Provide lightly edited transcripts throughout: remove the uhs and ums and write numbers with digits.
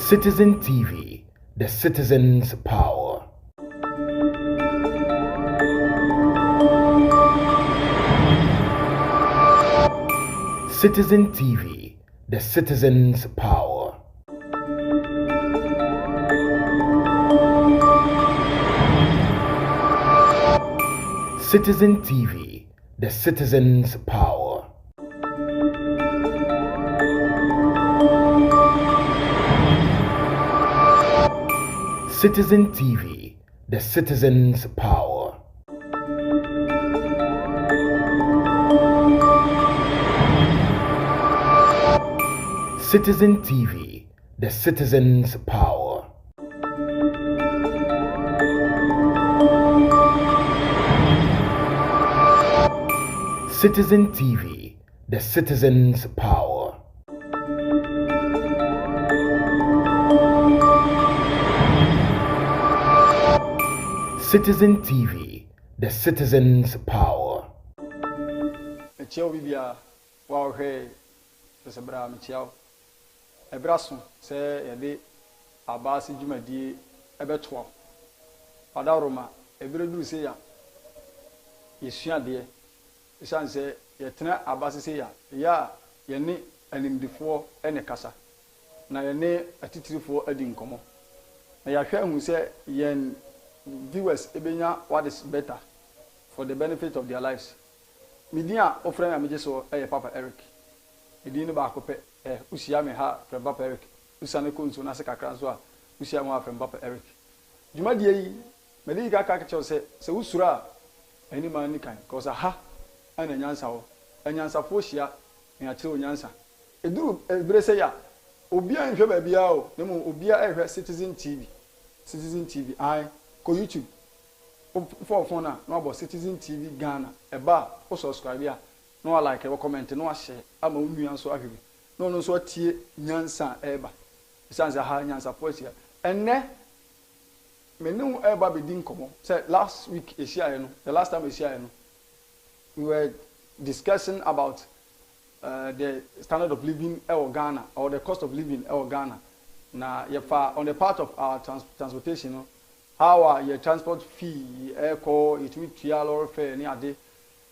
Citizen TV, the citizen's power. Citizen TV, the citizen's power. Citizen TV, the citizen's power. Citizen TV, the citizen's power. Citizen TV, the citizen's power. Citizen TV, the citizen's power. Citizen TV, the citizen's power. Echeo bibia wa ohwe se bra mecheo. Ebraso se yede Abease dwumadie ebeto. Adaroma ebreduru se ya. Yesuade esanse yetena Abease se ya yene animdifo ene kasa. Na yene atitirifo adi nkomo. Na yahwe hu se yen viewers ebenya what is better for the benefit of their lives. Media ofren am so Papa Eric. Edin ba akopɛ usia me ha from Papa Eric. Usane ko nso na se kakra nso a usia mo from Papa Eric. Dwumadie yi mede ga ka kyerɛ se usura ani man ni kan cause ha ana nyansa ho. Anyansafo hia na kyerɛ onyansa. Eduru ebere se ya obi anhwɛ ba bia o, nemu obi a ehwɛ Citizen TV. Citizen TV ai ko YouTube for phone na about Citizen TV Ghana eba o subscribe ya no like e comment no share ama unua so ahwe no so tie nyansa eba isanza ha nyansa post ya enne menu eba be din komo say last week the last time we were discussing about the standard of living in Ghana or the cost of living in Ghana na yefa on the part of our transportation no how your transport fee, echo, it will be a fare,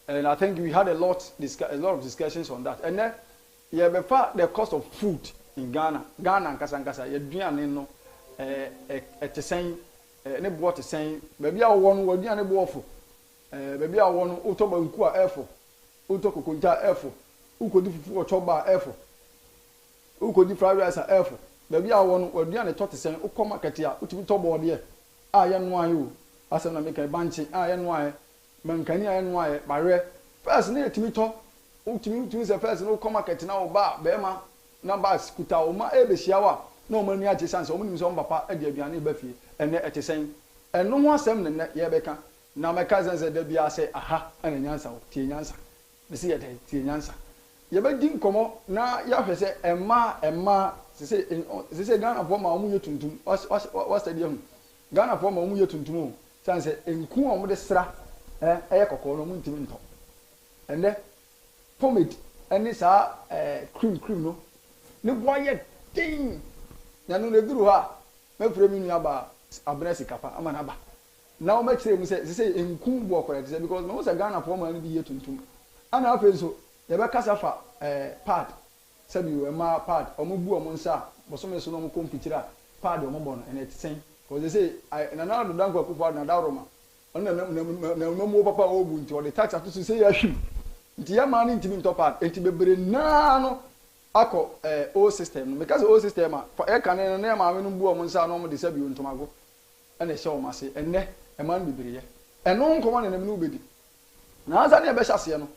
and I think we had a lot of discussions on that. And then you have the cost of food in Ghana. Ghana and Kasankasa, you do no at the same, ne bought the same. Maybe I want what you are waffle. Maybe I want Utoba Airfo, Utoko Kunta Airfo, who could do for Choba Airfo, who could do fried rice at Airfo. Maybe I want what you are taught the same, Ukoma Katia, Utoba here. Ayanwa you asem na make a banchi ayanwa mankani ayanwa bare first na etimi to utimi say first no come market na oba be ma na ba skuta o ma ebehia wa na o ma ni age chance o nim so papa ade aduane ba fie ene etesen eno ho asem ne ye beka na meka sense da bia say aha ana nyansa o tie nyansa be se ye dey tie nyansa ye ba di nkomo na ya hwe se emma se Ghana for ma o mu yetuntum was stadium Ghana for ma omu yetuntum sanse enku omu de sra eye kokoro no mu ntimi nto ende pomade eni sa cream no ne boye tin na no duru ha me fure mi nua ba abresi kapa amana ba na o ma kire mu se enku bo correct because no say Ghana for ma no bi yetuntum ana afa so ye be kasa fa pad sabi we ma pad omu bu omu nsa bosome so no mu kompitira pad omu bo no ene tsen because they say I na do danko akufo na daroma ona na mo papa obu nti o the tax to say ya hwim nti ya ma ni ntimi ntopa enti bebere na no akọ o system because o system for e kan na ma me no bu o mo nsa no mo de sabi ontomago na e hye o mase enne e ma no bebere ye eno nkomo na me no bedi na asa na e be hyase no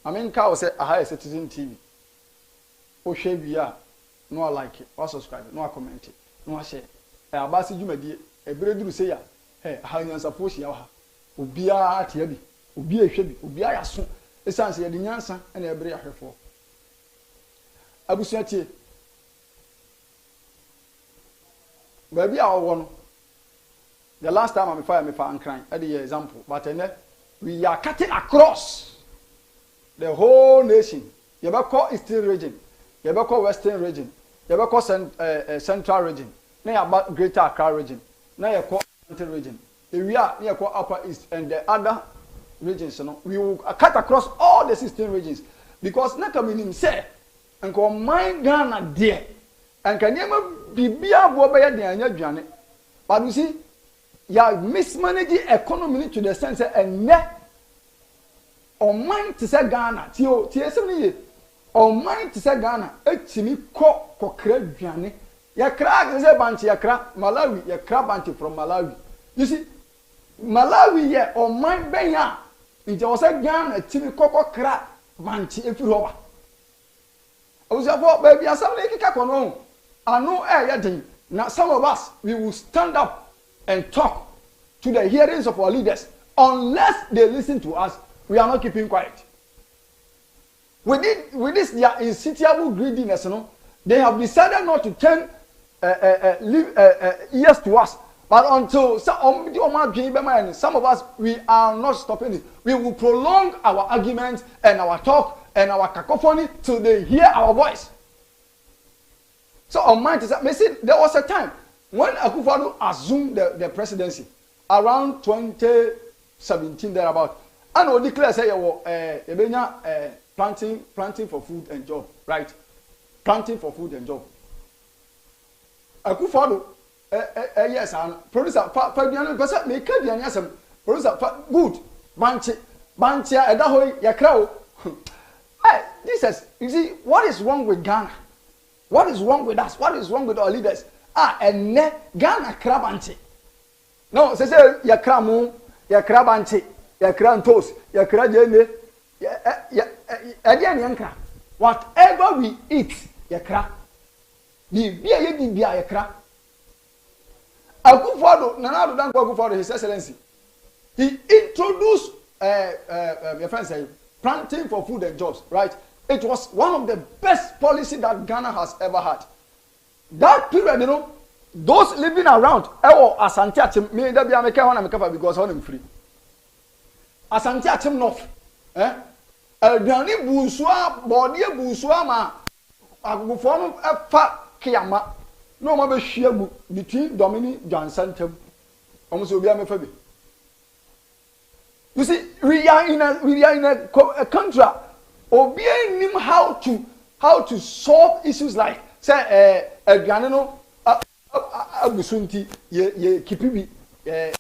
amenka o say aha Citizen TV o hwe bia no like o subscribe no comment no share Abease dwumadie ebreduru se ya ha nyansa fohia ha obia atia bi obia ehwe bi obia yaso esanse ye de nyansa na ebre ahwefo abusuatie baby a wo no the last time me fa ankran e dey example but we are cutting across the whole nation you be call eastern region you be call western region you be call central region na yaba Greater Accra region, na yɛkɔ Mountain region. Area na yɛkɔ Upper East and the other regions, you know. We will cut across all the 16 regions because na kaminim say nko man Ghana there and kanyema bibia bo be ya de anya dwane. But you see, ya mismanage economy to the sense and ne on mind to say Ghana tie sem ni on mind to say Ghana etimi ko kra dwane. Ya kra say banchi ya kra Malawi ya kra banchi from Malawi. You see, Malawi ye on mind ben ya nti o say Ghana etimi kokko kra banchi efi roba. Ozafo baby asam na ekika kono anu ya den. Now some of us we will stand up and talk to the hearings of our leaders. Unless they listen to us, we are not keeping quiet. With this their insatiable greediness, you know, they have decided not to turn ears to us. But until some of us, we are not stopping it. We will prolong our arguments and our talk and our cacophony till they hear our voice. So on mind is that, there was a time when Akufo-Addo assumed the presidency around 2017 thereabout. And we declare say planting for food and job, right? Planting for food and job. Akufo-Addo yes, and producer Fabiano person make aduane asem producer good banche edahoy yakrao. Hey, this is, you see, what is wrong with Ghana? What is wrong with us? What is wrong with our leaders? And Ghana krabanche. No, say yakra mu, yakra banche, yakra toast, yakra jene, yankra. Whatever we eat, yakra. Di yakra. Akufo-Addo, Nana Addo Akufo-Addo, His Excellency, he introduced your friend say planting for food and jobs, right? It was one of the best policy that Ghana has ever had. That period, you know, those living around, Asante Achim, me that be American one American because I'm free. Asante Achim North, Dani Busua, body Busua ma, Akufo-Addo fa Kiyama. No more share between Dominic Johnson. Almost will be a fabi. You see, we are in a country. Obeying him how to solve issues like say Ghanano abusunti ye kipi ye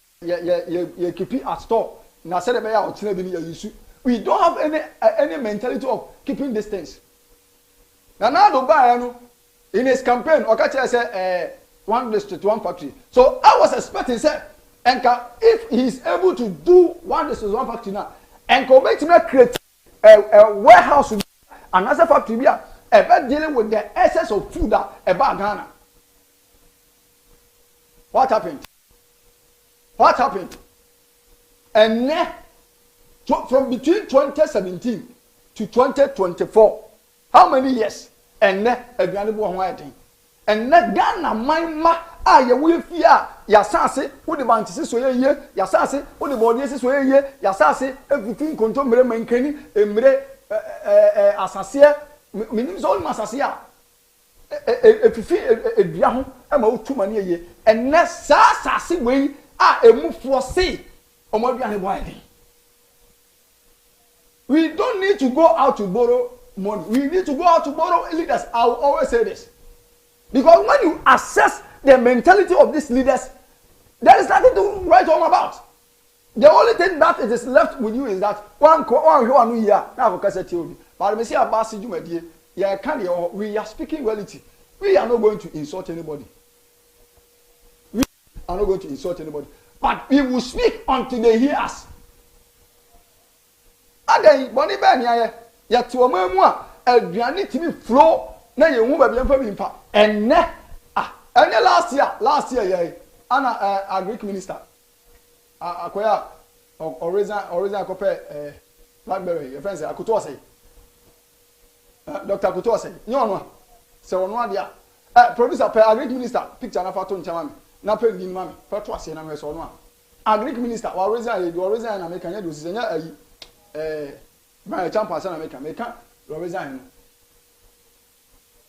kipi at store. Na say the beya otina bi ni use. We don't have any mentality of keeping distance. Na do buy no in his campaign, Okacha said, one district, one factory. So I was expecting, say, if he is able to do one district, one factory now, and make to create a warehouse, another factory, about dealing with the excess of food about Ghana. What happened? What happened? And then, from between 2017 to 2024, how many years? And then aduane bo ho ayedin and na Ghana manma a ye we fia ya sase wo de bantisi so ye ya sase wo de body si so ye ya sase everything konto mere mankani emre asase minim so ma asase a efifi edua ho e ma otuma ne ye and na sa sase we a emufo se omo aduane bo ayedin. We don't need to go out to borrow money. We need to go out to borrow leaders. I will always say this. Because when you assess the mentality of these leaders, there is nothing to write home about. The only thing that it is left with you is that one year. Now but we see Abease we are speaking reality. We are not going to insult anybody. We are not going to insult anybody. But we will speak until they hear us. Again, Bonnie Ben ya to mu a aduane timi flow na ye hu ba bi mfa bi mfa enne last year ye ana agric minister akoya original akope blackberry your friend say akoto say Dr. akoto say nyo se wono ade a producer per agric minister picture na photo nchama me na pe gi ma me photo ase na me so no a agric minister wa original na me kan ya do sisenya ayi my champion na make Robesan.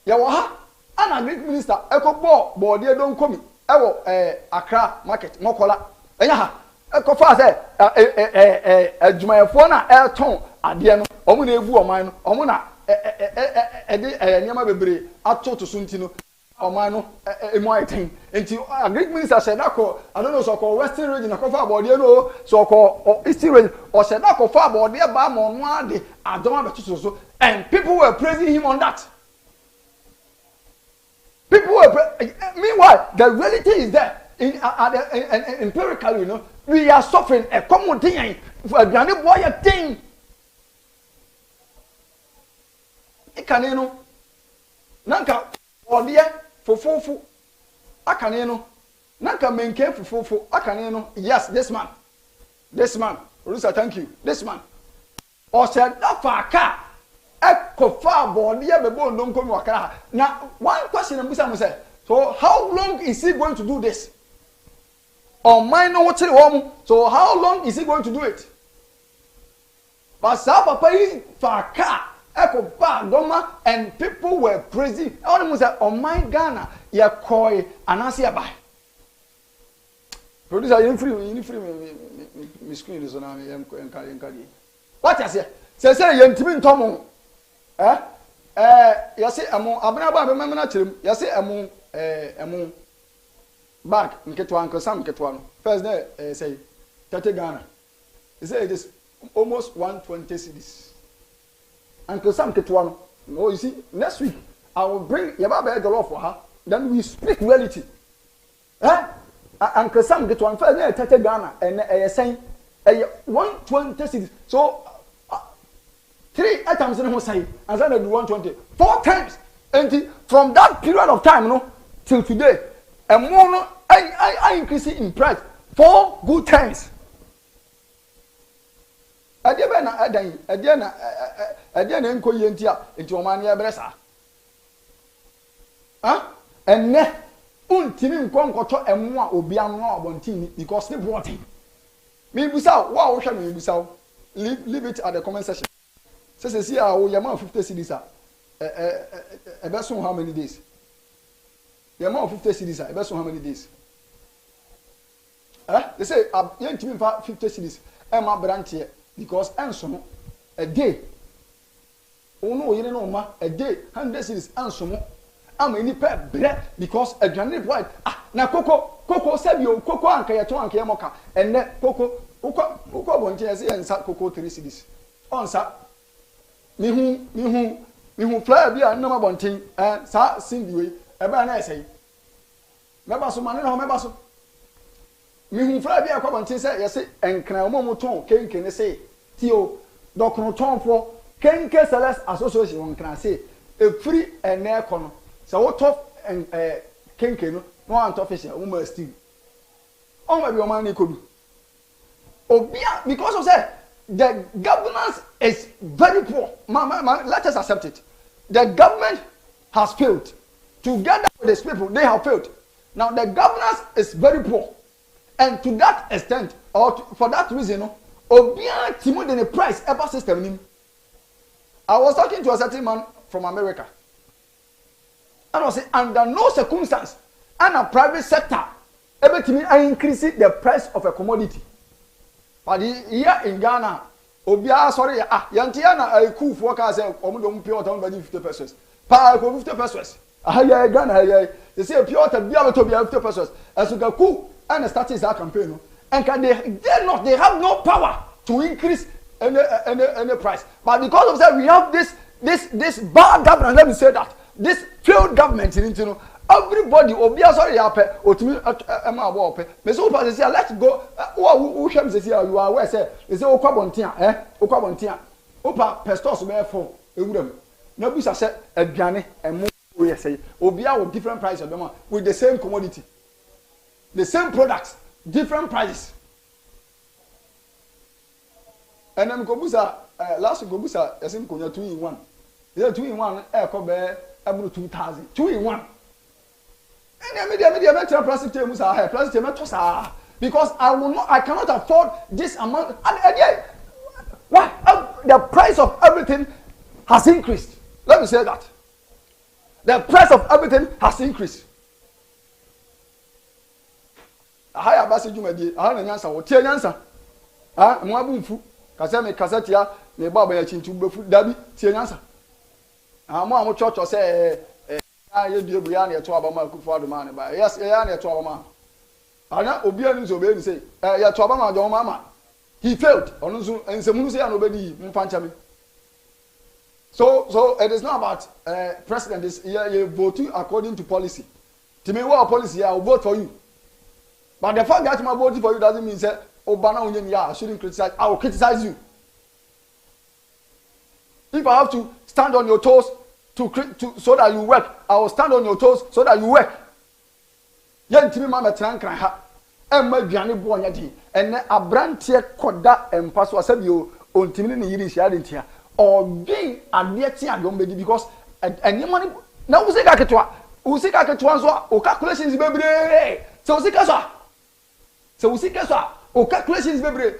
Ya wa ha an agric minister eko board here don't come ewo Accra market mokola enya ha eko fa say adwumayefo na eton ade no omo na ebu oman no omo na niam bebre ato to so ntino oman no emu aiten enti agric minister said akọ I don't know so called western region akọ board here no so called eastern region or said akọ fa board here ba mo no ade adoma beto so and people were praising him on that. People were meanwhile the reality is there empirically, you know, we are suffering a common thing for a granny boy a thing. Ikaneno nanka odie fofofu akaneno nanka menke fofofu akaneno. Yes, this man Rusa, thank you. This man or said that for a car ekofa body bebo ndom komi wakara. Now one question Musa say, so how long is he going to do this? Or mine no what so how long is he going to do it? But sa papa is for a car ekofa doma and people were praising. All them say, oh my Ghana ya koi anasi abai. Producer you free me screen is on am enka. What I say yentimi ntomo yase amo abena ba be memna chirem yase amo bag nketwa nkosam nketwa no first day say 30 Ghana. He say it is almost 120 cedis. Nkosam nketwa no. No, you see, next week I will bring yaba be dollar for her. Then we speak reality. Nkosam nketwa first day 30 Ghana and saying 120 cedis. So 3 items in Hosai, and then I do 120. 4 times. And from that period of time, no, till today, and more, I increase it in price 4 good times. I didn't enco yentia into Omania Bressa. And ne untimim concoto and moi obiano bontini because they brought him. Me busau, wow, shall me busau. Leave it at the comment section. Says here, oh, your amount 50 cedis. A best how many days? The amount of 50 cedis. A best how many days? They say, I'm young to me 50 cedis. I'm a brand here because answer a day. Oh no, you know, ma, a day, 100 cedis, answer. I'm any pet bread because a granite white. Now, Coco said you, Coco and Kayato and Kayamoka, and then Coco won't and sat Coco 3 cedis. On sat. Mihu fly bi a number bontin sa sindi we e ba na esay meba so mane no meba so mihu fly bi a kwa bontin say yesi enkran mo ton kenke ne say tio dokno ton fo kenke sales association won kran say e free ene ekono so what of kenke no ant official wo ma steal on ma bi o man ni kodu obia because of say the governance is very poor. Let us accept it. The government has failed. Together with these people, they have failed. Now the governance is very poor. And to that extent, or for that reason, Obia Timo than a price ever system. I was talking to a certain man from America. And I was saying, under no circumstance, and a private sector, everything I increase the price of a commodity. But here in Ghana, Obia sorry, Yantiana, I cool for cars, Omudom pure town by 50 pesos. Pa 50 pesos. Ghana, they say pure to be able to be 50 pesos. As you go cool and start that campaign. And can they have no power to increase any price. But because of that, we have this bad government. Let me say that. This failed government in you know. Everybody obia sorry yape otumi ema abo ope me so pass say let's go who hwem say you are aware say they say okwa bontia opa pastors be for ewuram na busa say aduane emo we say obia with different prices with the same commodity, the same products, different prices. And then go busa last go busa yasin konya 2 in 1. Is 2 in 1 e ko be abru 2000 2 in 1. And media plastic tables are high, plastic tables are because I cannot afford this amount. And why the price of everything has increased. Let me say that. The price of everything has increased. Ahaya Abease Jumadi, aha na nyansa wo tie nyansa. Mo abunfu. Kasa me kasa tia me baba ya chintu befu dabi tie nyansa. Mo a mo church say ye die bu ya na eto abama akufo adoma ne ba. Yes, ya na eto abama. Ana obi anu so be ni say ya to abama ajo mama. He failed. Onu so ensemu say an obedi mpancha me. So it is not about president is you vote according to policy. To me, what policy I will vote for you. But the fact that I'm voting for you doesn't mean that Obana I shouldn't criticize. I will criticize you. If I have to stand on your toes so that you work, I will stand on your toes so that you work. Yen timi mama trankran ha. Emma duane bo onya di. Ene abrantie koda empa so asabio ontimi ne yiri hia dentia. Odwen ade ti adom bedi because anyone na usika ketwa so o calculations bebre. So usika so o calculations bebre.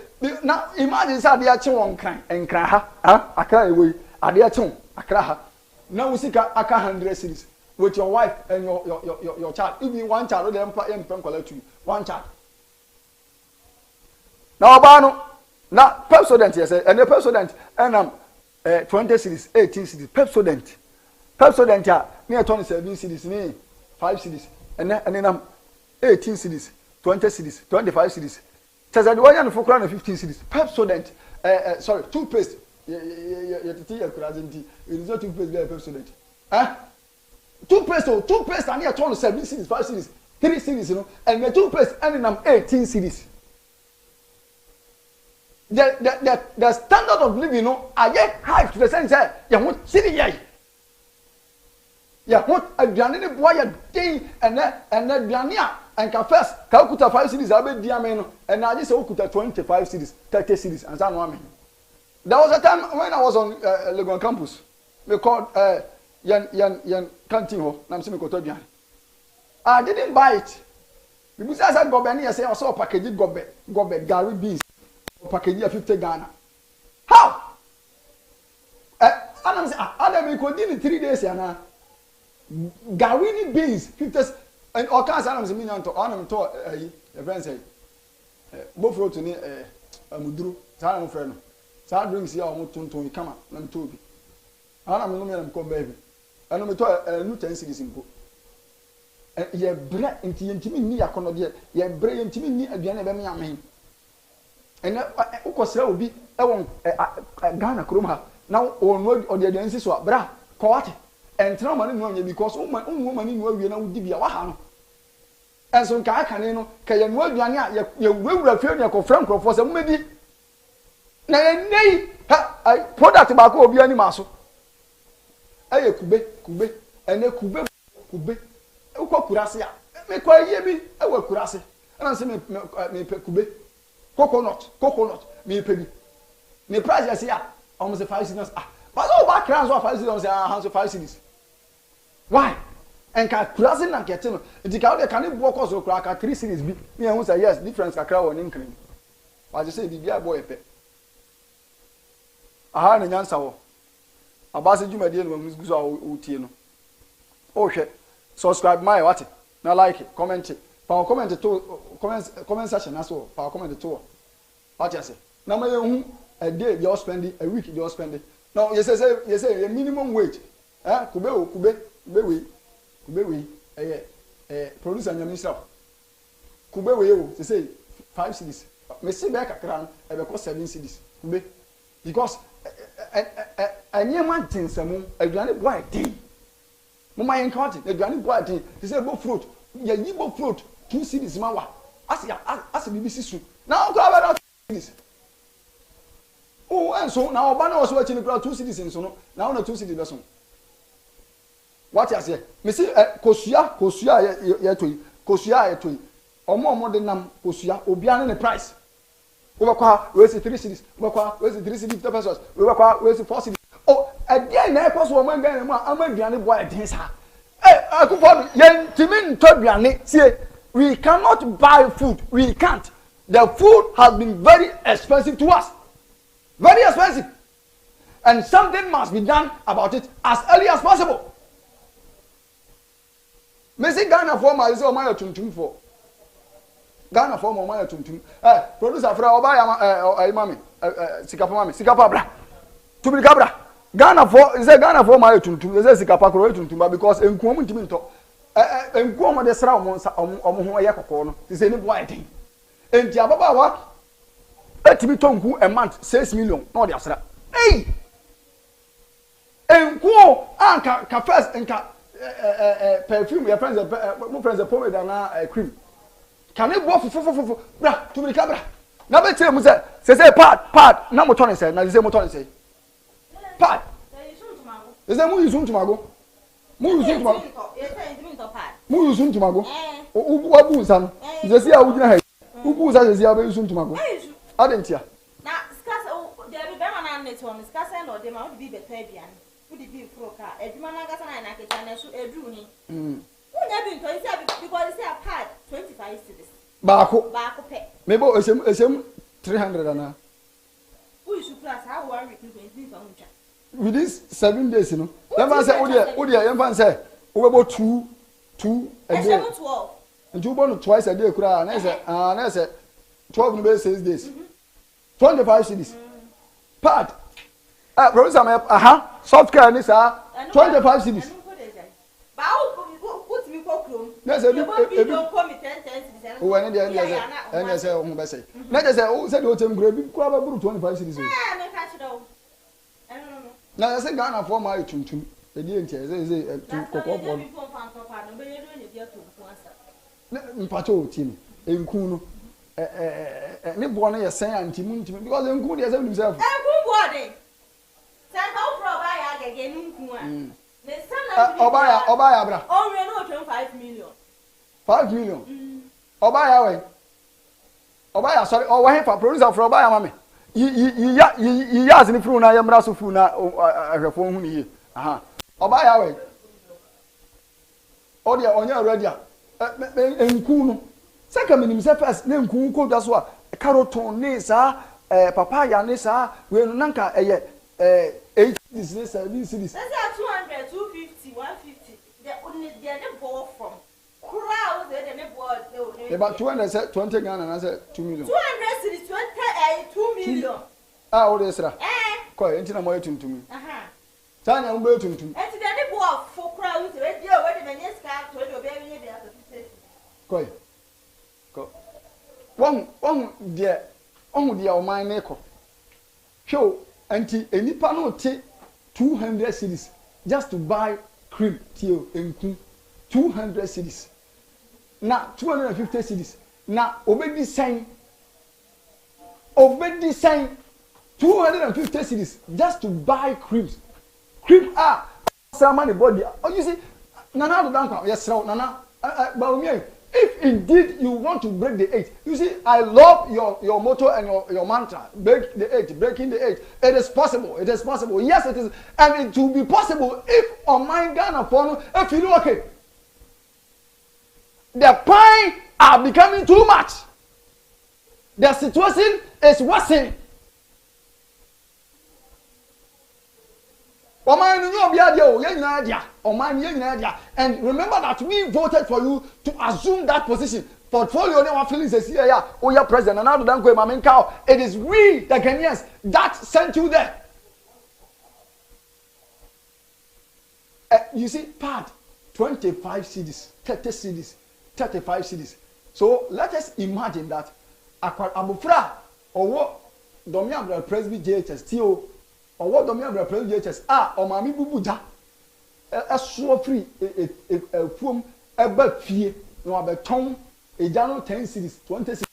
Now imagine say ade ache won nkran ha akra ewe ade ache won akra ha. Now usika aka 100 series with your wife and your child. Even one child dem collect to you. One child. Now obano na pep student yes and the pep student and 20 series 18 series pep student ya near 27 series ni 5 series and then 18 series 20 series 25 series tazadi wanya no fokra na 15 series pep student sorry toothpaste ya titi ya kurazenti it is not toothpaste be pep student toothpaste and near 27 series 5 series 3 series you know and the toothpaste and then 18 series. The standard of living, you know, I get high to the sense that you want city yay. You want a Janine boy a day and then Jania and Cafes, Calcutta 5 cities, I bet Diamano, and I just Okuta 25 cities, 30 cities, and San Juan. There was a time when I was on Legon campus, we called Yan Cantino, Namsimicotobian. I didn't buy it. Because as I go Benny, I say I saw a package gobe Gary Beans. Package 50 Ghana. How? Adam say Adam ko di 3 days yana. Garini beans 50 and all kinds Adam say million to Adam to your friend say both road to ni amuduru sa am friend no. Sa drinks ya o tonton kama na mto bi. Adam no me na ko baby. Anu me to nu 10 cities nko. Ye bre nti yentimi ni yakono de ye bre yentimi ni aduane be me amen. And ukosira obi ewon Ghana krom ha now onwo odiadansi so bra kwate entra mani no anya because unwo mani no awie na wudi bia wa ha no enso nka aka ne no ka ye no aduane a ye wura fie ne ko frank crofo se mmedi na ye nei ha product ba ko obi ani maso aye kube ene kube ukwa kurase a me kwa ye bi ewa kurase na se me kube coconut me pay me price you see almost 5 cedis but so back crowns 5 cedis say hands 5 cedis why and ka pricing na get no it can bo cost so 3 cedis bi me who say yes difference kakra won increase but you say bibia boy epe aha na nyansa wo Abease Jumadi no music so o tie no o hwe subscribe my what na like comment power comment to comment section as well power comment to what you say na ma you a day you spend a week you spend now you say minimum wage kube we producer nyam israf kube we o say 5 cedis me see be kakra e be cost 7 cedis kube because anyama tinsamu aduane boy tin mo ma encounter aduane boy tin say bo fruit ya yibo fruit 2 cedis ma wa as BBC su now go about this oh and so now oba na also achi ni 2 cedis nso no now na 2 cedis be so what you say me see kosua ye toyi omo de nam kosua obia ne price we kwa we see 3 cedis we kwa we see 3 cedis 50 pesos we kwa we see 4 cedis oh again na cost wo man gan ma amaduane boy den sa akufo yen timin to duane see we cannot buy food. We can't. The food has been very expensive to us. Very expensive. And something must be done about it as early as possible. me say Ghana for my say o ma tuntum for Ghana for mo ma tuntum producer fra oba ya mami sikapa mami sikapa bra tubiri kabra Ghana for say Ghana for ma tuntum say sikapa kro tuntum because enkuom ntimi nto enkuom de sra omo ho ye kokko no say ni boy ten enti ababa wa etimi tonku a month 6 million no de asra hey enkuo anka ka first nka perfume your friends my friends pomade na cream can it go fufu bra tubiri kabra na be tire mu say pad na mo tone say na say mo tone say pad say mu use ntumago mu use ntumago ubu nsa no say a wugina ha ubu nsa say a be use ntumago adentia na skasa there be ma na net one skasa no de ma wo bi beto abian wo di bi fro ka adwuma na ngasa na kecha na so edru ni unya bi nto isi because say a pad 25 cedis baako pe mebo esem 300 ana who is class how one week ni fa uncha within 7 days no never say odi e fan say wo bebo 2 a day 12 and you born twice a day kura na say 12 no be 6 days 25 cities pad producer me software ni sa 25 cities ba wo put me ko krom na say you don't come 10 cities o wani dey na say o be say na say o say o tem grade bi kura ba buru 25 cities me ka chiro no na say Ghana for my tuntum e dey ntia say kokko for mpacho team enkun no ne bo no ye sen antimu ntimi because enkun dey say himself enkun bo dey say ba wo pro ba ya gege nkun a ne sana oba ya bra o we no 25 million 5 million oba ya we oba ya sorry o wa he fa producer for oba ya mame yi ya zini furu na ya mra so furu na ahwefo hu ni aha oba ya we o dia onya ready a enkun no saka minim se first na enkun ko da so a caroton ne sa papaya ne sa we no nanka eye 8 cities 7 cities that's 200 250 150 they bought from crowd they bought about 220 Ghana na say 2 million 200 cities 2 million o de sra ko enti na mo yetuntum tanya mo be tuntum enti they bought for crowd we dey we dey menye ska to dey obi enye dey asase ko won de o man ne ko show anti enipa no te 200 cities just to buy cream tio enku 200 cities na 250 cities na obedi sign 250 cities just to buy cream some money body you see nana do danka yes nana ba if indeed you want to break the 8 you see I love your motto and your mantra break the 8 breaking the 8 it is possible yes it is and it will be possible if on my Ghana for if you know okay the pine are becoming too much the situation is worsening and remember that we voted for you to assume that position. Portfolio never feelings this year, oh yeah, president, and now don't go, Mamin Cow. It is we, the Kenyans, that sent you there. You see, part 25 cities, 30 cities, 35 cities. So let us imagine that Abufra or what Domian Presby JHS, TO. Or what the member president JHS or mami bubuja a so free a form a fee no abeton a jano 10 cities 20 cities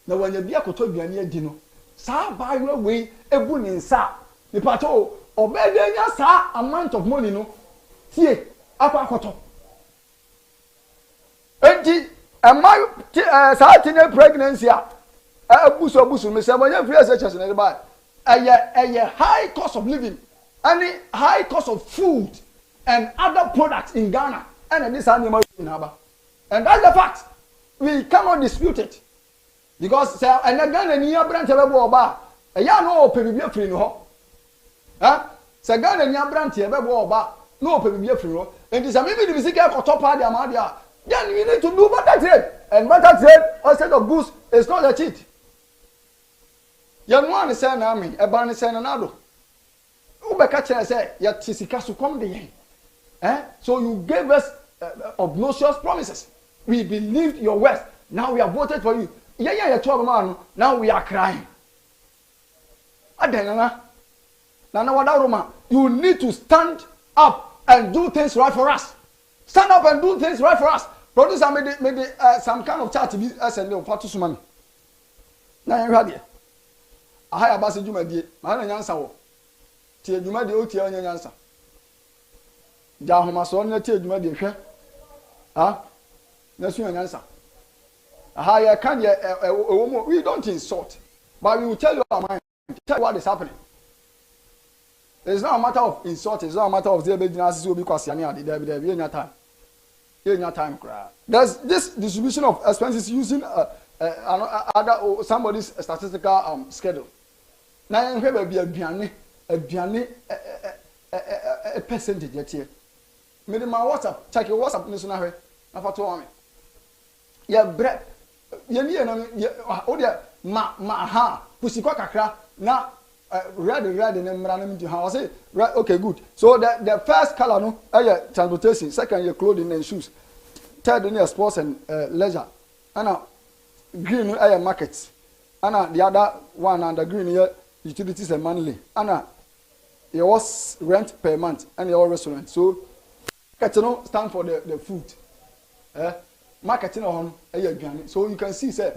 na when be akoto duane adino sa buy way ebu ni nsa ni pato obedenya sa amount of money no tie akoto enti sa teenage pregnancy abuso me say when free SHS na buy a high cost of living, any high cost of food and other products in Ghana, and this animal in Aba. And that's the fact. We cannot dispute it. Because and again near branch of Oba, a young no pebble free no. Huh? Sagan and young branch of Oba, no pebble free no. And this maybe the music got top party Amadia, then you need to do better trade. And better trade instead of goods is not a cheat. Young one is saying, I mean, a ban is saying another. Ubekacha say, yet Tisikasu come the eh? So you gave us obnoxious promises. We believed your words. Now we have voted for you. Yeah, 12 man. Now we are crying. Adenana. Nana Wadaruma, you need to stand up and do things right for us. Stand up and do things right for us. Producer made some kind of chat to be as and for to sumami. Now you ready? I have Abease Juma die. Man nyansa wo. Tie Juma die o tie onye nyansa. Ja homa so na tie Juma die hwe. Ah? Na su nyansa. Aha ya kan ye we don't insult, but we will tell you our mind. Tell you what is happening. It's not a matter of insult. It's not a matter of there being as will be kwasiani there be any time. Any time cry. There's this distribution of expenses using other somebody's statistical schedule. Now you have be aduane a percentage yet here. Me my WhatsApp check your WhatsApp ni so na hwe na fa to on me. Ya bre ye ni na o de ma ha pusikwa kakra na red and I say right, okay, good. So the first color no transportation, second year clothing and shoes, third year sports and leisure, and green markets, and the other one and the green year utilities and monthly, and it was rent per month and your restaurant. So marketing stand for the food, marketing on so you can see say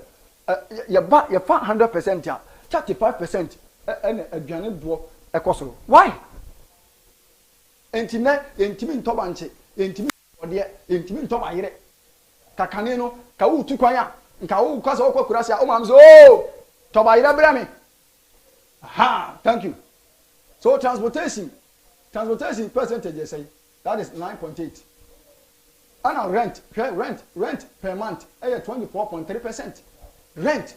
your 100% yeah, 35%. And aduane bo ekosoro why entime ntobanche entime ode entime ntobayire kakane no ka wo tu kwan a nka wo kwasa wo kwakurase a o mam so tobayire bra me aha thank you. So transportation percentage say that is 9.8 and rent per month 24.3%. Rent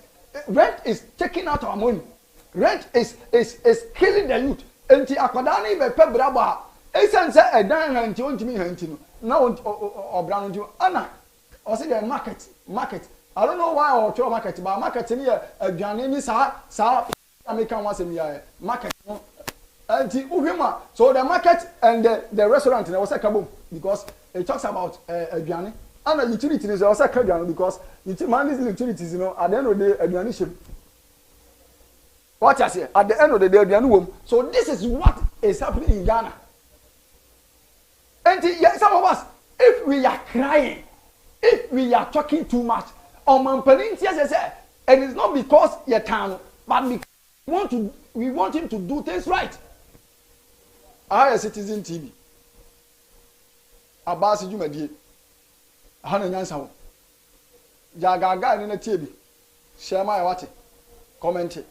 is taking out our money. Rent is killing the youth. Enti akwadani be pebraba. Esan say edan hanti ontimi hanti no. Na obra no ana. O say the market. I don't know why or to market, but market ni aduane ni sa American was in here. Market no. Enti uhwema. So the market and the restaurant na was a kabom because it talks about aduane. And the utility is also aduane because utilities you know at the end of the day aduane ship. What I say at the end of the day, so this is what is happening in Ghana. And some of us, if we are crying, if we are talking too much, and it's not because you're town, but because we want him to do things right. I am Citizen TV. Abease Juma die. Hana nyansa. Jagaga ni na TV. Share my what? Comment.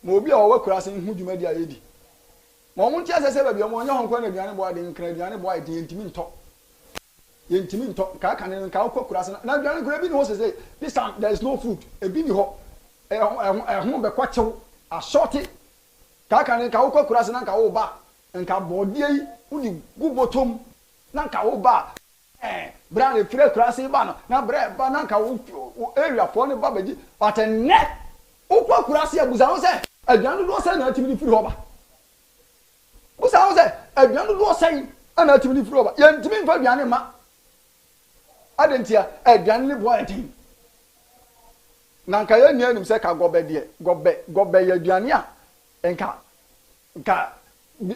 Mo bi a wo kurase hu dwuma di ayedi mo mo ntia sese ba bi mo nya honkwa na aduane bo ade nkra aduane bo ade yentimi nto ka ka ne ka wo kurase na aduane kura bi no sese this time there is no food e bi ni ho ho be kwachew a shorty ka ka ne ka wo kurase na ka wo ba nka bodie yi udi gubotom na ka wo ba bra ne fire kurase ba no na bra ba na ka wo area fo ne ba baji but net wo kurase abuza wo se aduane do say na atimi firi hoba wo say wo say aduane do say na atimi firi hoba yentimi mfa aduane ma adentia aduane ne bo atin nanka ye nia nim say ka gobe de gobe ye aduane a nka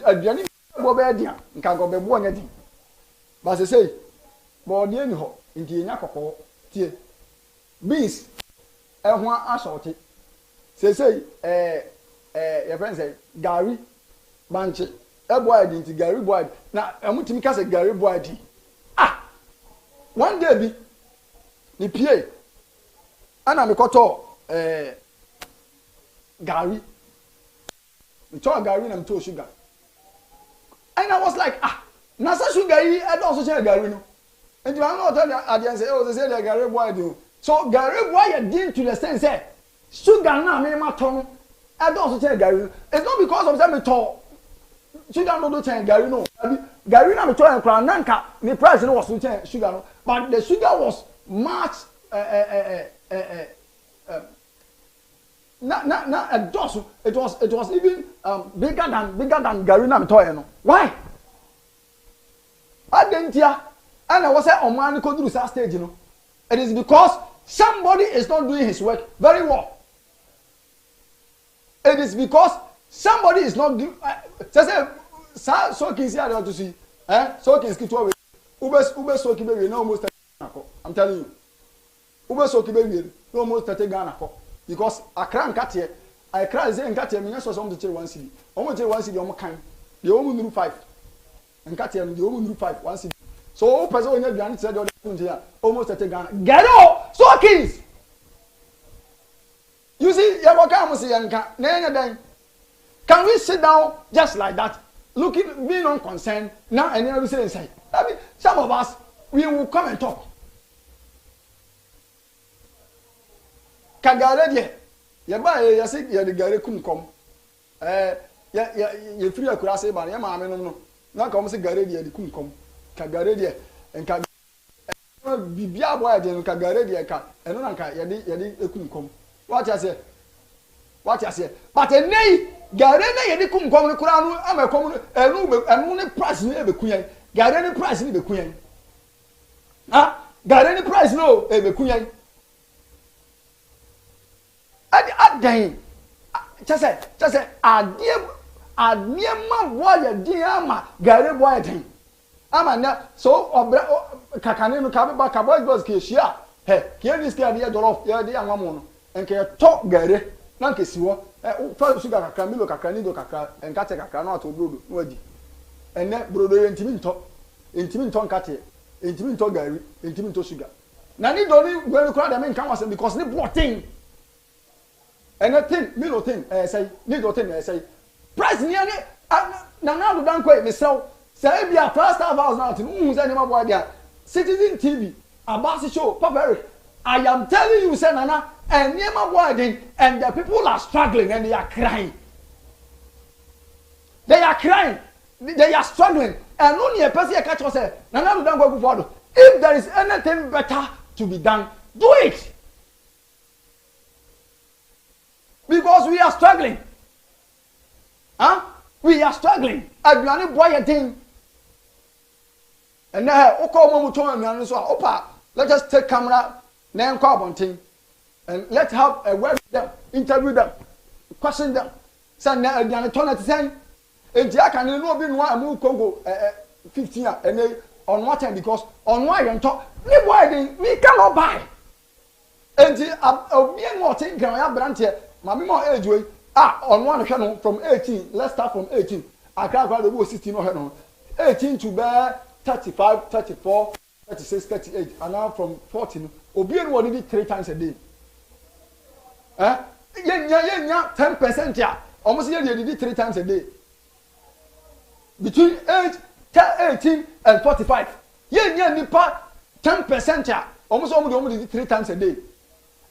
aduane gobe de nka gobe bo nya din ba se say bo de ni ho nti nya kokko tie beans ehwa assorti say your friend say Gary Banche boy didn't Gary boy na amutimi ka say Gary boy di one day bi ni pie ana me koto Gary me to Gary na me to sugar and I was like na say sugar yi e don so say Gary no and you know tell the say oh say the Gary boy di so Gary boy you did to the sense say sugar na me ma ton I don't say Gary. It's not because of them at all. sugar no do change Gary no. Gary na me to en kra nanka the price no was to change sugar no, but the sugar was much na a dose. It was even bigger than Gary na me to en no. Why? Adentia and I was say on man go through that stage, you know. It is because somebody is not doing his work very well. It is because somebody is not doing. So can see how to see. So can skip away. Ube so kibe no almost. I'm telling you. Ube so kibe no almost 30 Ghana because Accra and Katie, Accra is in Katie. Me so some to tell 1 cedi. Almost 1 cedi. Almost kind. The almost do 5. And Katie, the almost do 5 1 cedi. So person when you be said almost 30 Ghana. Get out. So kings. You see, can we sit down just like that, looking, being unconcerned, now and then we say inside? I mean, some of us, we will come and talk. Kagare, you buy a sick, you the Gary couldn't come. You free a crassy, but your mamma no. Now come say Gary, you couldn't come. Kagare, and Kagare, be boy, then Kagare, and no one couldn't come. What I say? What I say? But a nay, Garena, you couldn't come to Kuranu, I'm a common, and only price in the queen. Garena price in the queen. Ah, Garena price no, the queen. At day, just say, a dear man, why a dear ma, Gary Boy. I'm not so Kakanino Kabba Kaboy was Kishia. Hey, here is the idea of the idea one. And can talk Gary, Nanke Siwa, first sugar Camilo Cacanido Caca, and Cateka cannot do Wadi. And that brother intimate Cate, intimate Gary, intimate sugar. Nani don't go to cry the main canvas because they bought thing. And a thing, middle thing, say, little thing, I say, price nearly, now don't quite myself. Say, be a first half hours now to who's any more there. Citizen TV, Abease show, Papa. I am telling you, Nana, and near my wedding, and the people are struggling and they are crying. They are crying. They are struggling. And only a person catch us say, Nana, don't go forward. If there is anything better to be done, do it. Because we are struggling. Huh? We are struggling. And you are not boy a thing. And now, let us take camera, name carbon thing, and let's have a word with them, interview them, question them. Send them a turn at 10. And Jack and you know, been one move Congo 15 years, and they on what time because on why and talk, we cannot buy. And the being more thing can have brand here, Mammy more age way. On one channel from 18, let's start from 18. I can't grab the whole 16 or 18 to bear 35, 34, 36, 38, and now from 14. Obian will need 3 times a day. 10% yeah. Almost you did 3 times a day. Between age 18 and 45. Nipa 10% yeah. Almost only did 3 times a day.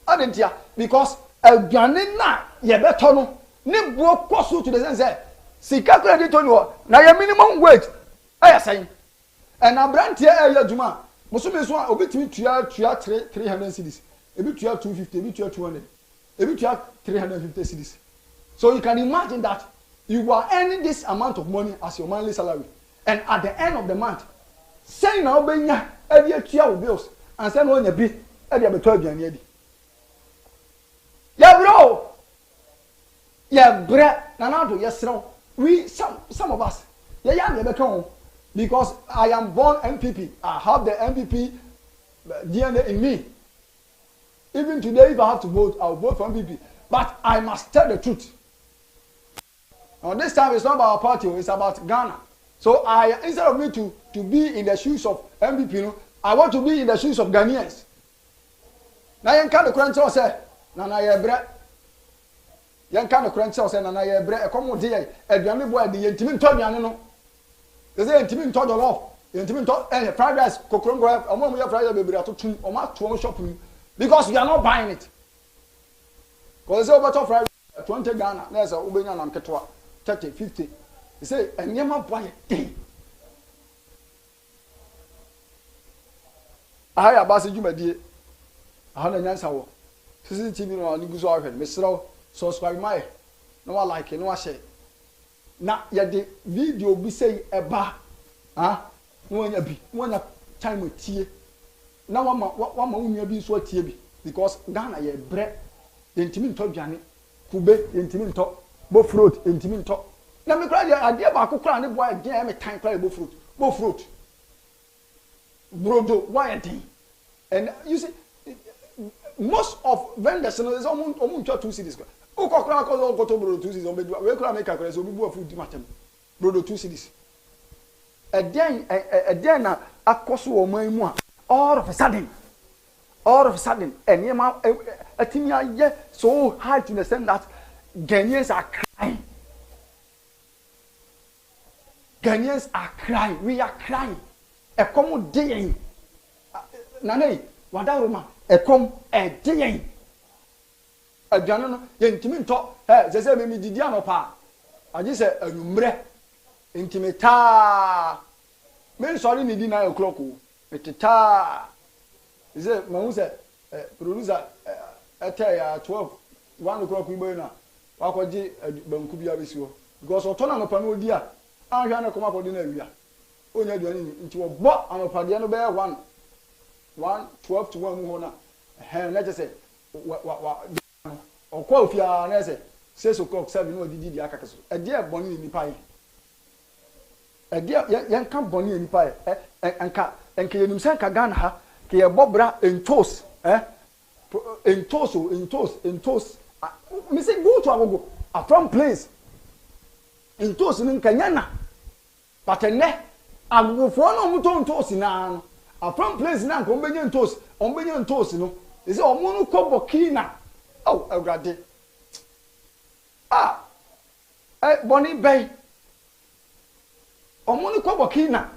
I didn't hear because a Ganina, ye better no. Nibbo cost to the sense. See, calculate on you. Now your minimum wage. I say. And a brand here, Juma. Musume so obi timi tua 300 cedis. Ebi tua 250, ebi tua 200. Ebi tua 350 cedis. So you can imagine that you are earning this amount of money as your monthly salary. And at the end of the month, say now benya every tua bills and say no nya bi e dey beto aduane adi. Yeah bro. Yeah bre na na do yesro. We some of us yeah be beto because I am born MPP. I have the MPP DNA in me. Even today, if I have to vote, I'll vote for MPP. But I must tell the truth. Now this time it's not about our party, it's about Ghana. So instead of me to be in the shoes of MPP, I want to be in the shoes of Ghanaians. Now you can't crunch or say, Nana ye bre. You can't crunch or say, Nana ye bre. Come on, dear. A Ghanaian boy, the intimate Tony, no. They say intimate Tony love. Intimate Tony, fried rice, cockroach, or more fried rice, baby, or my 2 shopping. Because we are not buying it. Because it's over top fried 20 Ghana, there's a Ubina and Ketua, 30, 50. say enyema boy dey ahaya basi dwumadie aha na nyansa wo CCTV no ani guso ahwe me sraw subscribe my no wa like no wa share na ye de video bi say eba no anya bi no anya time tie na wa ma unya bi so tie bi because Ghana ye bre yentimi nto dwane kube yentimi nto bo fruit yentimi nto na me kra dia ade ba akokra ne boy den me tan kra bo fruit brodo why den and you see most of vendors is almost 2 cities o kokra ko go to brodo 2 cities on be we kra make akra so obi bu food matem brodo 2 cities eden na akoso o man mu a all of a sudden enema atimi aye so hard to understand that Ghanaians are crying. We are crying. E come dey. Nane, wada roma. E come e dey. Aduane no ye ntimi nto. Se me didi anopa. Agi se anumre. Ntimi ta. Me sorry ni di 9 o'clock o. Meteta. Ze mahu se producer ya 12 1 o'clock ibo na. Wakoji banku bia besiwo. Because otona no pa no odi a ahwa na koma kodi na awia onya aduane ni nti wo bo anopade no be 1 12 to 1 mu ho na na je se okwa ofia na se 6 o'clock 7 no didi di akakaso e de boni ni pa ye e de yan kan boni ni pa ye enka yenum se nka Ghana ha ke ye bobra entos entos me say go to agogo from place entos ni nkanyana patene agofo na omuto entos na no from place na nko benye entos no ise omunu kobo kina awrade boni bay omunu kobo kina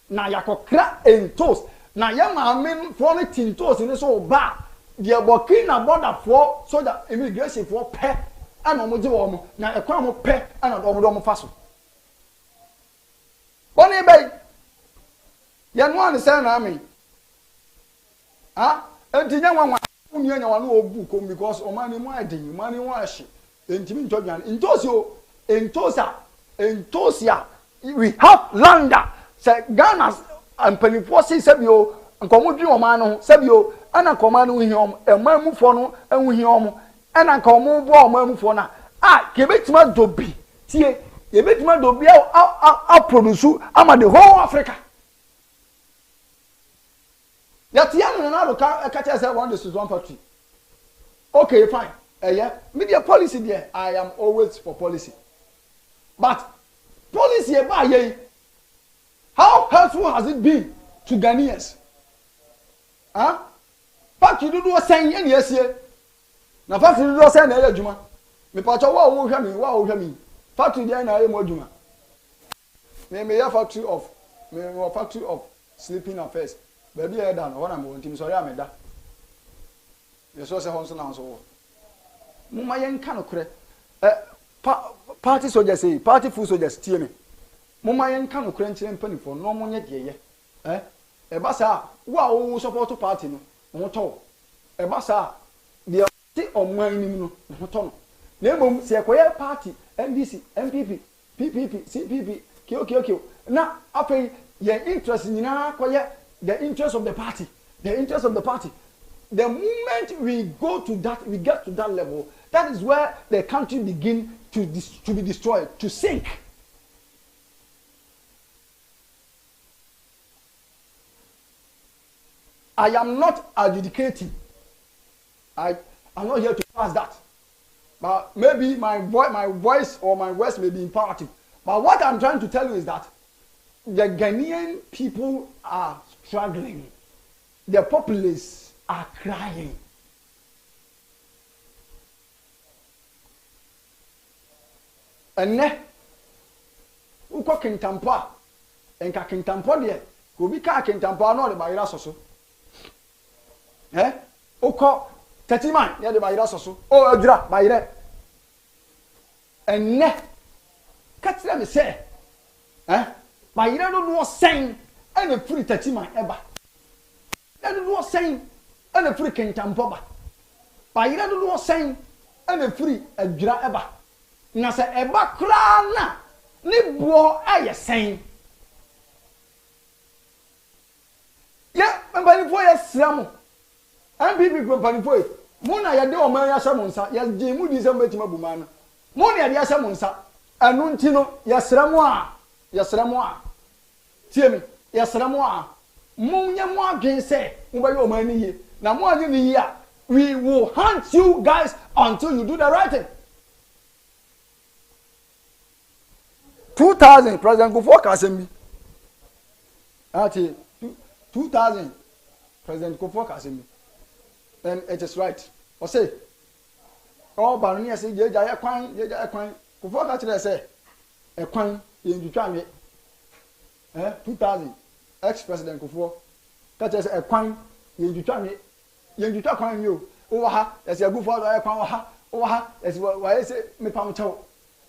na yakokra entos na ya maamen fo ne tintos ni so ba de bokina border for so that immigration for pe ana mo je wo mo na ekwa mo pe ana do mo faso boni bay ya no an say na me entinya nwanwa unya nya wana obu ko because o mani mo adin mani wo ahye entimi ntodwan entosia we have landa say Ghana ampani force sabio nkomo dwi o man no sabio ana koma no hiom emamufo no enwu hiom ana nkomo bo o mamufo na kebetima dobi tie yebetima dobi a produce ama the whole Africa yatiano na ro ka tell say one this is one factory okay fine yeah media policy there I am always for policy but policy eba ye how helpful has it been to Ghanaians factory do say yen yesie na factory do say na ya adwuma me pa cho wa wo hwa mi factory there na ya mo adwuma me ya factory of sleeping affairs baby e da no wana mo ntim sorry ameda ye so se honso na so mo ma yen ka no kure party soldiers say party full soldiers tie me mo ma yen ka no kure nkyere mpanifo no mo nye de ye e ba sa wa wo support party no mo to e ba sa de ti omwan nim no mo to no na emom se ekoye party NDC MPP PPP CPP KOKO na afei ye interest nyina koye the interest of the party the moment we get to that level, that is where the country begin to be destroyed, to sink. I am not adjudicating. I'm not here to pass that. But maybe my voice or my words may be imperative. But what I'm trying to tell you is that the Ghanaian people are struggling. The populace are crying. And ne uko kintampa enka kintampo de ko bi ka kintampo na o de bayira soso uko tetiman ya de bayira soso o adura bayire enne Catch me say, by you don't know saying, and a free touchy my ever. I don't know saying, and a free can tampoba. By you don't know saying, and a free a gra ever. Nasa eba krana, ni bo aye saying. Yeah, and by the way, Sam, and people company for it. Mona ya de o man ya samonsa, ya je mu di sem betima buma no. Mona ya de samonsa, anu ntino ya sramo a. Tie me, ya sramo a. Munya mo adwen se, mo ba yo man ni ye. Na mo adwen ni ye a, we will hunt you guys until you do the right thing. 2000 President Kufuor Kasemi. Ati 2000 President Kufuor Kasemi. And it is right. Or say, oh, Barony, say, Jaya Quine, Kufuor Kasemi say, a quine in the 2000 ex-President Kufuor. That is a quine in the you quine you. Oh, ha, as a good father, I quine, oh, ha, as why I say, me pamcho.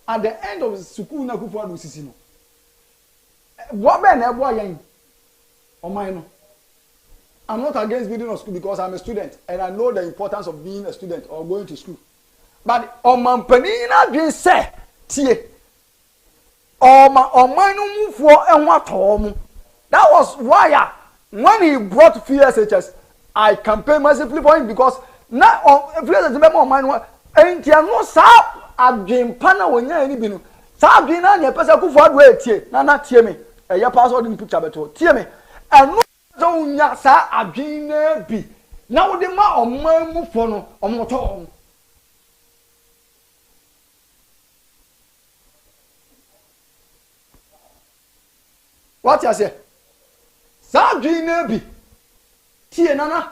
At the end of the Sukuna Kufuor Lucino. What man, a boy, or mine? I'm not against building a school because I'm a student and I know the importance of being a student or going to school. But on my penina being said, tie, on my move for and what home. That was why when he brought FSHS, I campaigned massively for him because now on FSHS on mine ain't you no sa I've been panel when you're any binu. Sa been on your person who fought way tie, na tie me, a your password in picture beto, tie me, and so nya sa adwene bi na wo de ma omman mu fo no omoto what you say sa adwene bi tie nana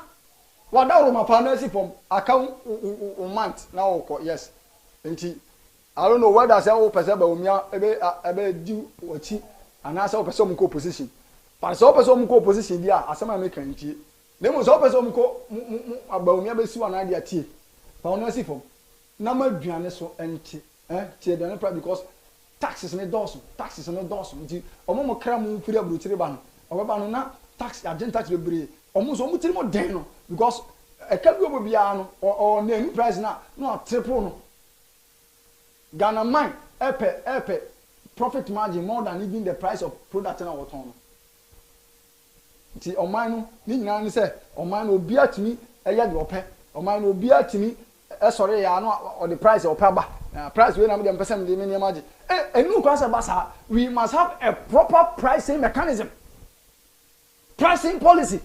wada ro ma pa na si fom account month na wo yes enti I don't know whether say o pese ba omia ebe di ochi anasa o pese o mko position. But so person ko position dia asema make ntie nemo so person ko abaumia be siwa na dia tie pa ono si fom na maduane so enti tie dan because taxes ne doso nti omo kra mu firi abrochire ba no obeba no na tax agent tax bebre omo so mutiri mo den no because e ka bi obia no o na new price na triple no Ghana mine epe profit margin more than even the price of product na what on ti oman no ni nyina ni se oman no obi atimi eye de opɛ oman no obi atimi sɔre ya no or the price opɛ ba price we na me dem person de me niam enu kwa se basa we must have a proper pricing mechanism pricing policy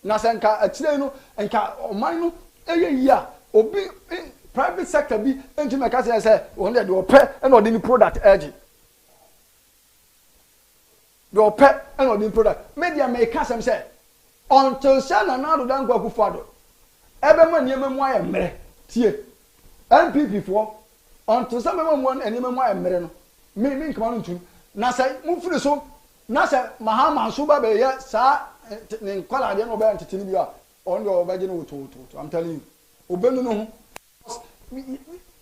na senka atire no enka oman no eye yi a obi private sector bi enti me ka se won de opɛ and or the product edge your pet and or the product media may cast them say until Shana now don't go to father. Everyone near me why mere tie MPP for until some one and even why mere me come on to na say move for so na say Mahama Suba be ya sa in kwala de no be antitini bia on your virgin to I'm telling you obenu no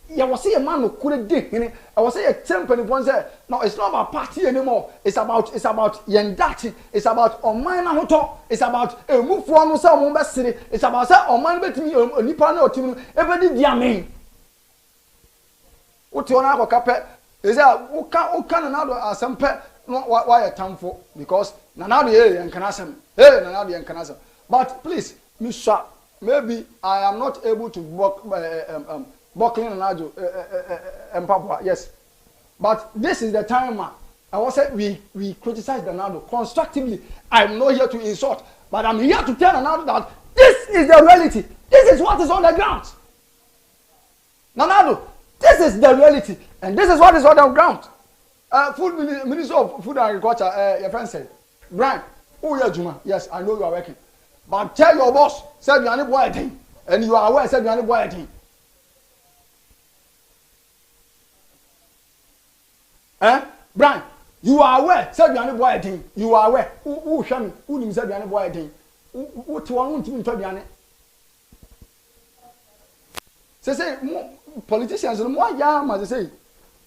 ya was a man who couldn't dig in it. I was a temple one said, no, it's not about party anymore. It's about yendati. It's about on mine hoto. It's about a move for no some best city. It's about that on mine bet me a nippon or team. Everybody dear me. What you want to capet is that who can another some pet not why a time for because now the and canasam. Hey, now the and canasam. But please, Miss Sharp, maybe I am not able to work Buckling and Ajo and Papa, yes. But this is the time I was saying we criticize Ronaldo constructively. I'm not here to insult, but I'm here to tell Ronaldo that this is the reality. This is what is on the ground. Ronaldo, this is the reality, and this is what is on the ground. Minister of Food and Agriculture, your friend said, Brian, oh yeah, Juma, yes, I know you are working, but tell your boss, said you are not boy thing, and you are aware, said you are not boy thing. Brian, you are aware, said you are not boy thing. You are aware. Who show me? Who said you are not boy thing? What you want to tell me? Say, politicians, more young, as they say.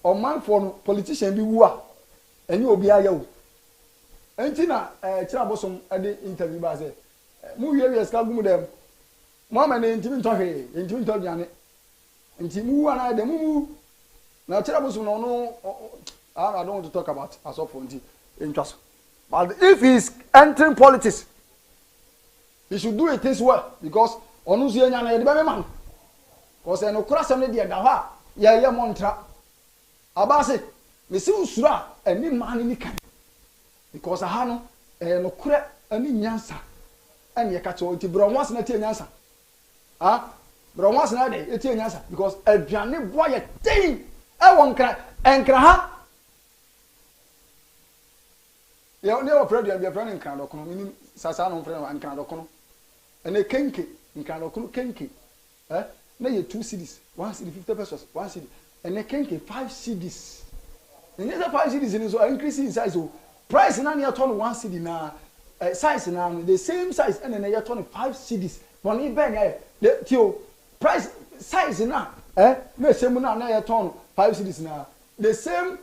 man for politician bi wu a eni obi aya wo enti na kira bosom ade interview ba say mu wie ska gum dem mo ma ne ntimi ntɔhwe ntimi ntɔduane enti mu wa na de mu na kira bosom no I don't want to talk about asofo enti entwaso but if he is entering politics he should do it this well because onu so enya na ye de be man because eno kura sem ne de da ha ye montra Abease me si usura eni man ni kan because aha no no kura ani nyansa ene ye ka che oti bro once na tie nyansa bro once na de tie nyansa because aduane boy ye tin e won nkra ha ye ne o president be friend nkra do kono minim sasa no friend nkra do kono ene kenke nkra do kono kenke na ye 2 cedis 1 cedi 50 pesos 1 cedi ene kenke 5 cedis ene the 5 cedis in so increase in size so price na near turn 1 cedi na size na the same size ene na ye turn 5 cedis but e ben ya the tio price size na me same na ye turn 5 cedis na the same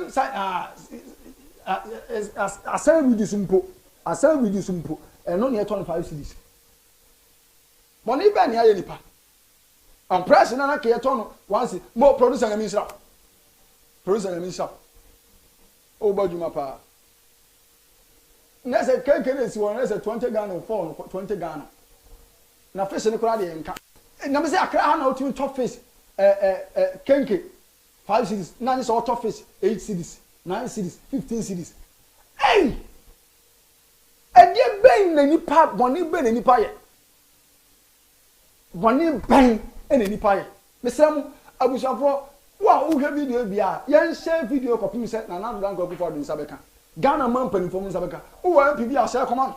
size asan with this mpo eno na ye turn 5 cedis but e ben ya ye nipa and price na ke turn once more producer na minister o baduma pa na say kekere si won na say 20 Ghana for 20 Ghana na fish ne kura de nka na me say akra ha na otimi top fish kenke 5 cedis na ni so top fish 8 cedis 9 cedis 15 cedis hey e ben na nipa boni ben na nipa ye boni ben ene nipa ye mesram abusafo wa wo hwe video bia yen share video copy se na na dan go before din sabeka Ghana man pan from sabeka wo MPB a share command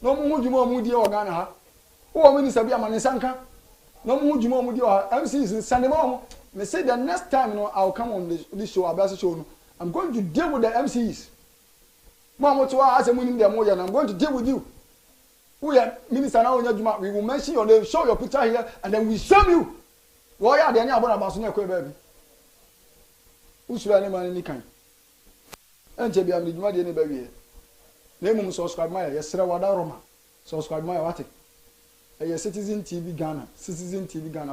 no mu hujuma mu die o Ghana ha wo minister bia man sanka no mu hujuma mu die o MCs sanema mo me say the next time no I'll come on this show Abease show no I'm going to deal with the MCs mo to wa ase mu nim dem wo ya na I'm going to deal with you who ya minister na onya juma we will mention your name show your picture here and then we show you wo ya de nya abona baso na ekwe baby usura ne man ni kan enche bia mi juma de ne baby na mum subscribe my yesere wada roma subscribe my wate Citizen TV Ghana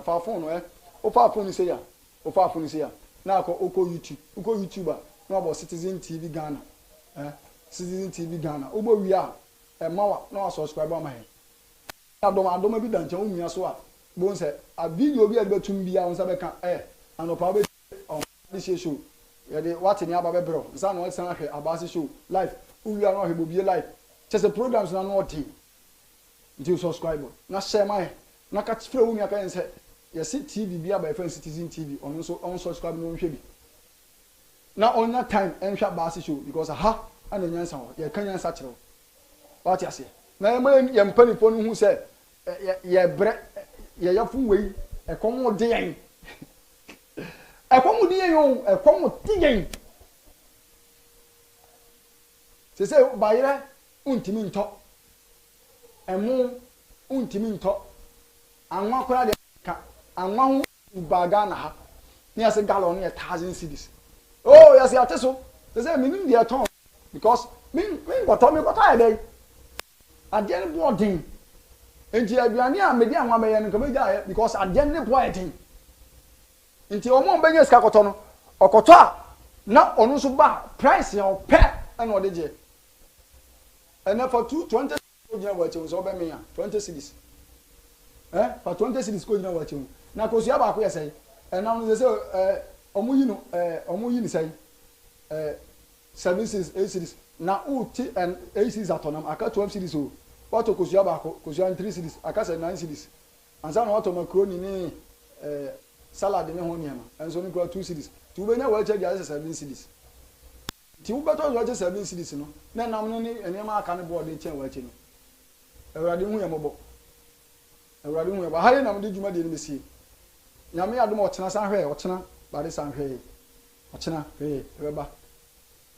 fa phone o fa phone se ya na ko oko YouTuber na about Citizen TV Ghana Citizen TV Ghana obo wi a mawa na subscribe ma he adoma bi danche o nua so a bon se a video bi a betum bia on sabeka anopa be on this show ye de what ni aba be bro nsa no san ahwe Abease show live uwi a no ahwe bobie live chese programs na no team nti subscribe na share my na ka tfre wo mi aka nse ye see TV bia by friend Citizen TV on so on subscribe no nhwe bi na on that time enhwa Abease show because aha ana nyansa ho ye kan nyansa kire what you say na ye mpani fo no hu se ye bre ye yafu wei e komo de yen e komo de yen o e komo ti yen se bayire untimi nto emu untimi nto anwa kora de ka anwa hu baga na ha ni ase gallon ye 1000 cedis oh yes ya teso se minim de ton because min go to e dey adie ne boarding enti aduane a medi anwa beye no kamaja because adie ne boarding enti omo benye ska koto no okoto a na onu so ba price ya ope na odeje ena for 220 ojina wache so be me ya 20 cedis for 20 cedis ko ojina wache na ko so ya ba ko yesai ena no se omo yi ni sai 7 cedis 8 cedis na uti and 8 cedis atonam aka 12 cedis o wato ko so ya ba ko so 3 cedis aka 9 cedis ansa na wato macaroni ni salad ne ho niama enso ni ko 2 cedis tu be na wache dia 7 cedis ti wo beto wache 7 cedis no na nam no ni enema aka ne board chen wache no Ewurade hu yemobo ha nam de djuma de ni besie nyame adom otena san hwe otena bare san hwe otena hwe ebeba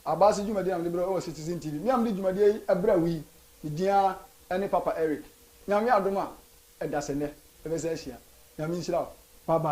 Abease djuma de nam de bro o Citizen TV mi am de djuma de ebra wi dia ene Papa Eric nyame adom a edasene ebese ahia nyame nshira bye bye.